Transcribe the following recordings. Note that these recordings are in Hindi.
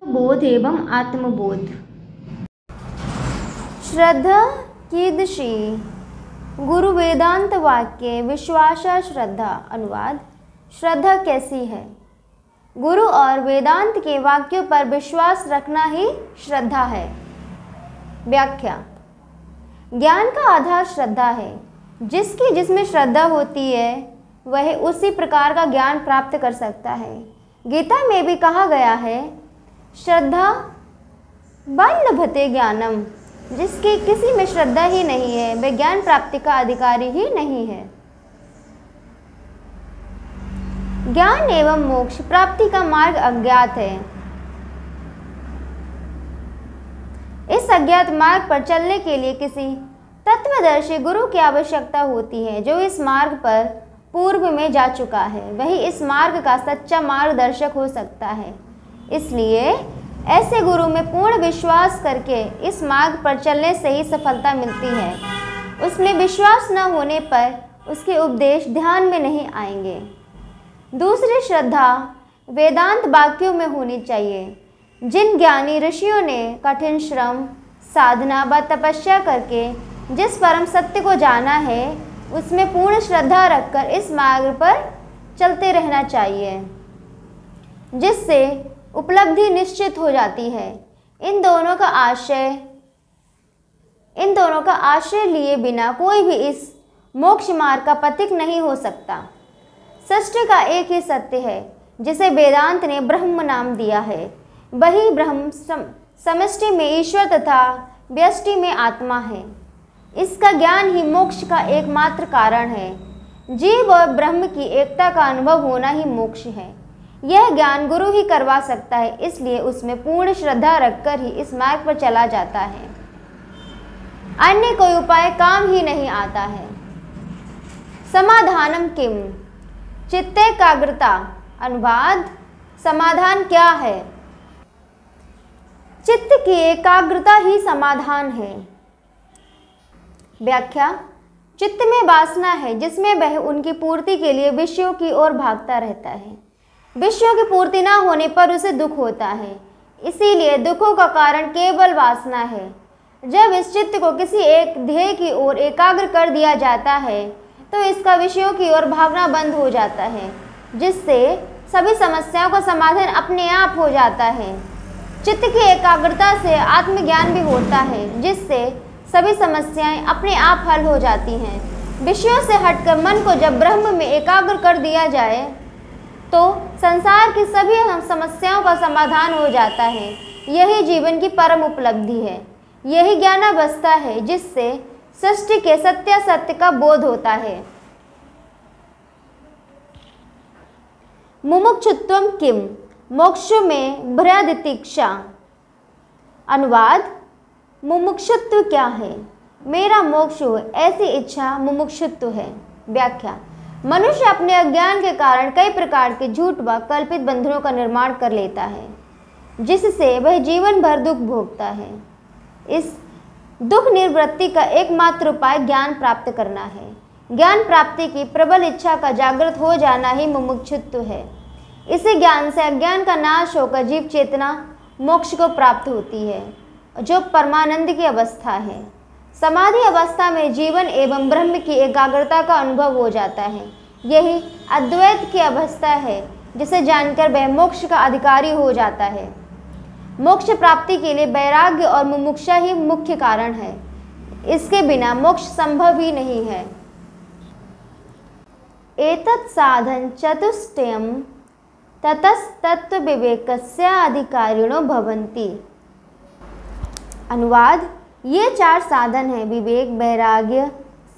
बोध एवं आत्मबोध। श्रद्धा कीदृशी? गुरु वेदांत वाक्य विश्वासा श्रद्धा। अनुवाद: श्रद्धा कैसी है? गुरु और वेदांत के वाक्यों पर विश्वास रखना ही श्रद्धा है। व्याख्या: ज्ञान का आधार श्रद्धा है। जिसकी जिसमें श्रद्धा होती है वह उसी प्रकार का ज्ञान प्राप्त कर सकता है। गीता में भी कहा गया है, श्रद्धा बल लभते ज्ञानम। जिसकी किसी में श्रद्धा ही नहीं है वह ज्ञान प्राप्ति का अधिकारी ही नहीं है। ज्ञान एवं मोक्ष प्राप्ति का मार्ग अज्ञात है। इस अज्ञात मार्ग पर चलने के लिए किसी तत्वदर्शी गुरु की आवश्यकता होती है जो इस मार्ग पर पूर्व में जा चुका है। वही इस मार्ग का सच्चा मार्गदर्शक हो सकता है। इसलिए ऐसे गुरु में पूर्ण विश्वास करके इस मार्ग पर चलने से ही सफलता मिलती है। उसमें विश्वास न होने पर उसके उपदेश ध्यान में नहीं आएंगे। दूसरी श्रद्धा वेदांत वाक्यों में होनी चाहिए। जिन ज्ञानी ऋषियों ने कठिन श्रम, साधना व तपस्या करके जिस परम सत्य को जाना है उसमें पूर्ण श्रद्धा रखकर इस मार्ग पर चलते रहना चाहिए, जिससे उपलब्धि निश्चित हो जाती है। इन दोनों का आश्रय लिए बिना कोई भी इस मोक्ष मार्ग का पथिक नहीं हो सकता। सृष्टि का एक ही सत्य है जिसे वेदांत ने ब्रह्म नाम दिया है। वही ब्रह्म समष्टि में ईश्वर तथा व्यष्टि में आत्मा है। इसका ज्ञान ही मोक्ष का एकमात्र कारण है। जीव और ब्रह्म की एकता का अनुभव होना ही मोक्ष है। यह ज्ञान गुरु ही करवा सकता है, इसलिए उसमें पूर्ण श्रद्धा रखकर ही इस मार्ग पर चला जाता है। अन्य कोई उपाय काम ही नहीं आता है। समाधानम किम? चित्तैकाग्रता। अनुवाद: समाधान क्या है? चित्त की एकाग्रता ही समाधान है। व्याख्या: चित्त में वासना है जिसमें वह उनकी पूर्ति के लिए विषयों की ओर भागता रहता है। विषयों की पूर्ति न होने पर उसे दुख होता है, इसीलिए दुखों का कारण केवल वासना है। जब इस चित्त को किसी एक ध्येय की ओर एकाग्र कर दिया जाता है तो इसका विषयों की ओर भागना बंद हो जाता है, जिससे सभी समस्याओं का समाधान अपने आप हो जाता है। चित्त की एकाग्रता से आत्मज्ञान भी होता है, जिससे सभी समस्याएं अपने आप हल हो जाती हैं। विषयों से हटकर मन को जब ब्रह्म में एकाग्र कर दिया जाए तो संसार की सभी समस्याओं का समाधान हो जाता है। यही जीवन की परम उपलब्धि है। यही ज्ञानावस्था है जिससे सृष्टि के सत्यासत्य का बोध होता है। मुमुक्षुत्वम किम? मोक्ष में भ्रयतितिक्षा। अनुवाद: मुमुक्षुत्व क्या है? मेरा मोक्ष हो ऐसी इच्छा मुमुक्षुत्व है। व्याख्या: मनुष्य अपने अज्ञान के कारण कई प्रकार के झूठ व कल्पित बंधनों का निर्माण कर लेता है, जिससे वह जीवन भर दुख भोगता है। इस दुख निवृत्ति का एकमात्र उपाय ज्ञान प्राप्त करना है। ज्ञान प्राप्ति की प्रबल इच्छा का जागृत हो जाना ही मुमुक्षुत्व है। इसी ज्ञान से अज्ञान का नाश होकर जीव चेतना मोक्ष को प्राप्त होती है, जो परमानंद की अवस्था है। समाधि अवस्था में जीवन एवं ब्रह्म की एकाग्रता का अनुभव हो जाता है। यही अद्वैत की अवस्था है, जिसे जानकर वह मोक्ष का अधिकारी हो जाता है। मोक्ष प्राप्ति के लिए वैराग्य और मुमुक्षा ही मुख्य कारण है। इसके बिना मोक्ष संभव ही नहीं है। एतत् साधन चतुष्टयम् ततस्तत्व विवेकस्य अधिकारिणो भवन्ति। अनुवाद: ये 4 साधन हैं: विवेक, वैराग्य,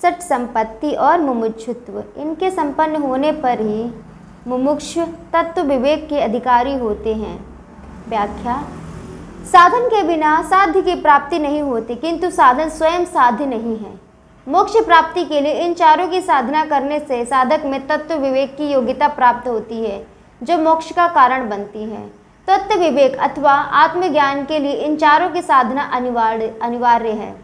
सट संपत्ति और मुमुक्षुत्व। इनके संपन्न होने पर ही मुमुक्ष तत्व विवेक के अधिकारी होते हैं। व्याख्या: साधन के बिना साध्य की प्राप्ति नहीं होती, किंतु साधन स्वयं साध्य नहीं है। मोक्ष प्राप्ति के लिए इन चारों की साधना करने से साधक में तत्व विवेक की योग्यता प्राप्त होती है, जो मोक्ष का कारण बनती है। तत्व विवेक अथवा आत्मज्ञान के लिए इन चारों की साधना अनिवार्य है।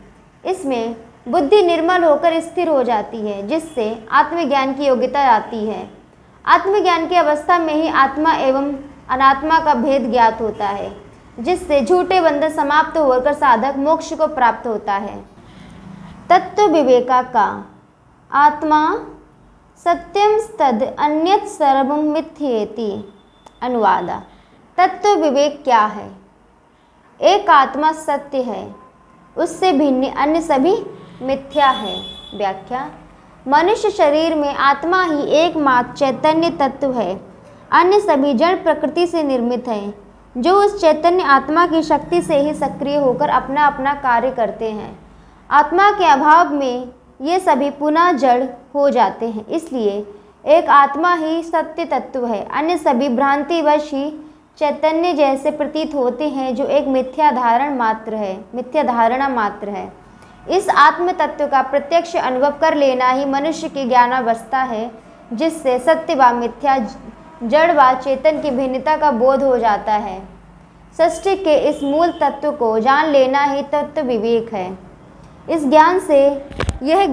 इसमें बुद्धि निर्मल होकर स्थिर हो जाती है, जिससे आत्मज्ञान की योग्यता आती है। आत्मज्ञान की अवस्था में ही आत्मा एवं अनात्मा का भेद ज्ञात होता है। जिससे झूठे बंधन समाप्त होकर साधक मोक्ष को प्राप्त होता है। तत्व विवेका का आत्मा सत्यम तद अन्यत् सर्वं मिथ्येति। अनुवाद। तत्व विवेक क्या है? एक आत्मा सत्य है, उससे भिन्न अन्य सभी मिथ्या है। व्याख्या। मनुष्य शरीर में आत्मा ही एकमात्र चैतन्य तत्व है, अन्य सभी जड़ प्रकृति से निर्मित हैं, जो उस चैतन्य आत्मा की शक्ति से ही सक्रिय होकर अपना अपना कार्य करते हैं। आत्मा के अभाव में ये सभी पुनः जड़ हो जाते हैं, इसलिए एक आत्मा ही सत्य तत्व है, अन्य सभी भ्रांतिवश ही चैतन्य जैसे प्रतीत होते हैं, जो एक मिथ्या धारणा मात्र है। इस आत्म तत्व का प्रत्यक्ष अनुभव कर लेना ही मनुष्य की ज्ञानावस्था है, जिससे सत्य व मिथ्या, जड़ व चेतन की भिन्नता का बोध हो जाता है। सृष्टि के इस मूल तत्व को जान लेना ही तत्व विवेक है। इस ज्ञान से यह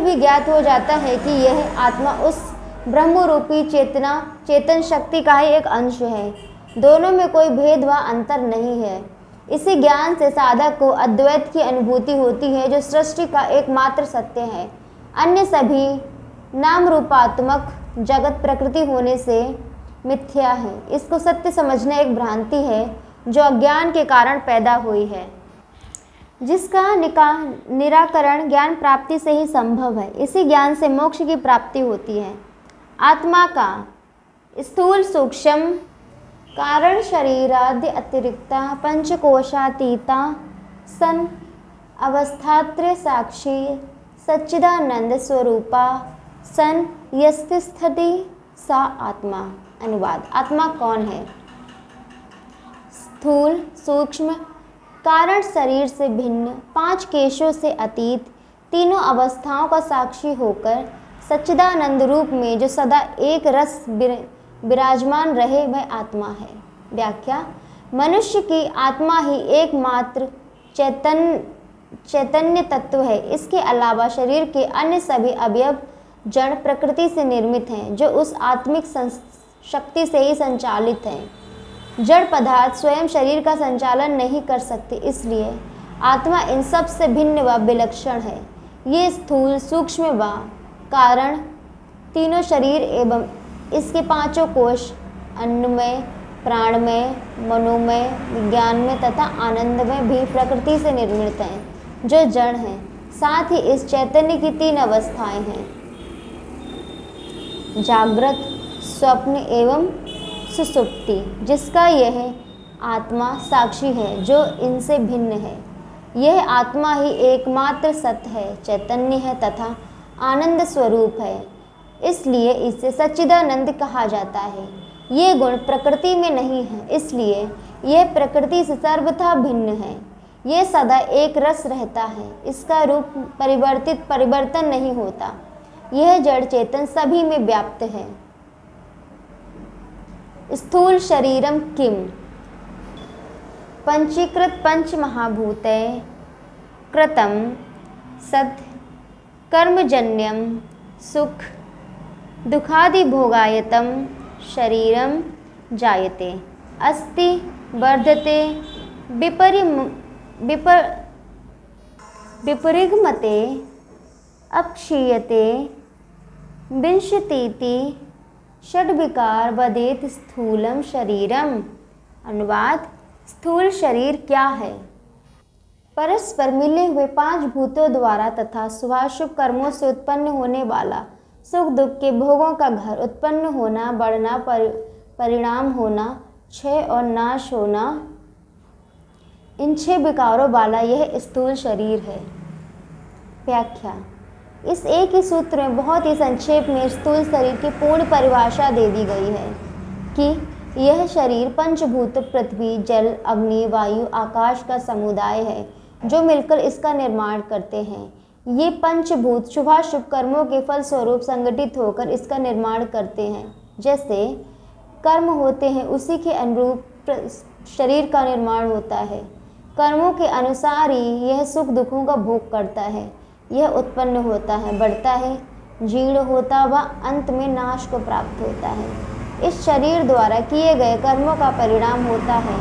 भी ज्ञात हो जाता है कि यह आत्मा उस ब्रह्म रूपी चेतन शक्ति का ही एक अंश है। दोनों में कोई भेद व अंतर नहीं है। इसी ज्ञान से साधक को अद्वैत की अनुभूति होती है, जो सृष्टि का एकमात्र सत्य है। अन्य सभी नाम रूपात्मक जगत प्रकृति होने से मिथ्या है। इसको सत्य समझना एक भ्रांति है, जो अज्ञान के कारण पैदा हुई है, जिसका निराकरण ज्ञान प्राप्ति से ही संभव है। इसी ज्ञान से मोक्ष की प्राप्ति होती है। आत्मा का स्थूल सूक्ष्म कारण शरीरादि अतिरिक्ता पंचकोशातीता सन अवस्थात्रय साक्षी सच्चिदानंद स्वरूपा सन यस्तिष्ठति सा आत्मा। अनुवाद। आत्मा कौन है? स्थूल सूक्ष्म कारण शरीर से भिन्न, पांच केशों से अतीत, तीनों अवस्थाओं का साक्षी होकर सच्चिदानंद रूप में जो सदा एक रस विराजमान रहे, वह आत्मा है। व्याख्या। मनुष्य की आत्मा ही एकमात्र चैतन्य तत्व है। इसके अलावा शरीर के अन्य सभी अवयव जड़ प्रकृति से निर्मित हैं, जो उस आत्मिक शक्ति से ही संचालित हैं। जड़ पदार्थ स्वयं शरीर का संचालन नहीं कर सकते, इसलिए आत्मा इन सब से भिन्न व विलक्षण है। ये स्थूल सूक्ष्म व कारण तीनों शरीर एवं इसके पांचों कोश अन्नमय, प्राणमय, मनोमय, विज्ञानमय तथा आनंदमय भी प्रकृति से निर्मित हैं, जो जड़ हैं। साथ ही इस चैतन्य की तीन अवस्थाएं हैं, जागृत, स्वप्न एवं सुसुप्ति, जिसका यह आत्मा साक्षी है, जो इनसे भिन्न है। यह आत्मा ही एकमात्र सत्य है, चैतन्य है तथा आनंद स्वरूप है, इसलिए इसे सच्चिदानंद कहा जाता है। ये गुण प्रकृति में नहीं है, इसलिए यह प्रकृति से सर्वथा भिन्न है। ये सदा एक रस रहता है, इसका रूप परिवर्तन नहीं होता। यह जड़ चेतन सभी में व्याप्त है। स्थूल शरीरम किम पंचीकृत पंच महाभूतैः कृतं सद् कर्मजन्यं सुख दुखादि भोगायतं शरीरं जायते अस्ति वर्धते विपरिगमते अक्षीयते विंशतीति षड्विकार वदेत स्थूलम शरीरम। अनुवाद। स्थूल शरीर क्या है? परस्पर मिले हुए पांच भूतों द्वारा तथा शुभाशुभ कर्मों से उत्पन्न होने वाला सुख दुख के भोगों का घर, उत्पन्न होना, बढ़ना, परिणाम होना, क्षय और नाश होना, इन 6 विकारों वाला यह स्थूल शरीर है। व्याख्या। इस एक ही सूत्र में बहुत ही संक्षेप में स्थूल शरीर की पूर्ण परिभाषा दे दी गई है कि यह शरीर पंचभूत पृथ्वी, जल, अग्नि, वायु, आकाश का समुदाय है, जो मिलकर इसका निर्माण करते हैं। ये पंचभूत शुभाशुभ कर्मों के फल स्वरूप संगठित होकर इसका निर्माण करते हैं। जैसे कर्म होते हैं, उसी के अनुरूप शरीर का निर्माण होता है। कर्मों के अनुसार ही यह सुख दुखों का भोग करता है। यह उत्पन्न होता है, बढ़ता है, जीर्ण होता व अंत में नाश को प्राप्त होता है। इस शरीर द्वारा किए गए कर्मों का परिणाम होता है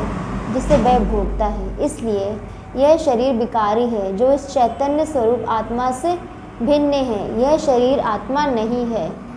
जिसे वह भोगता है। इसलिए यह शरीर विकारी है जो इस चैतन्य स्वरूप आत्मा से भिन्न है। यह शरीर आत्मा नहीं है।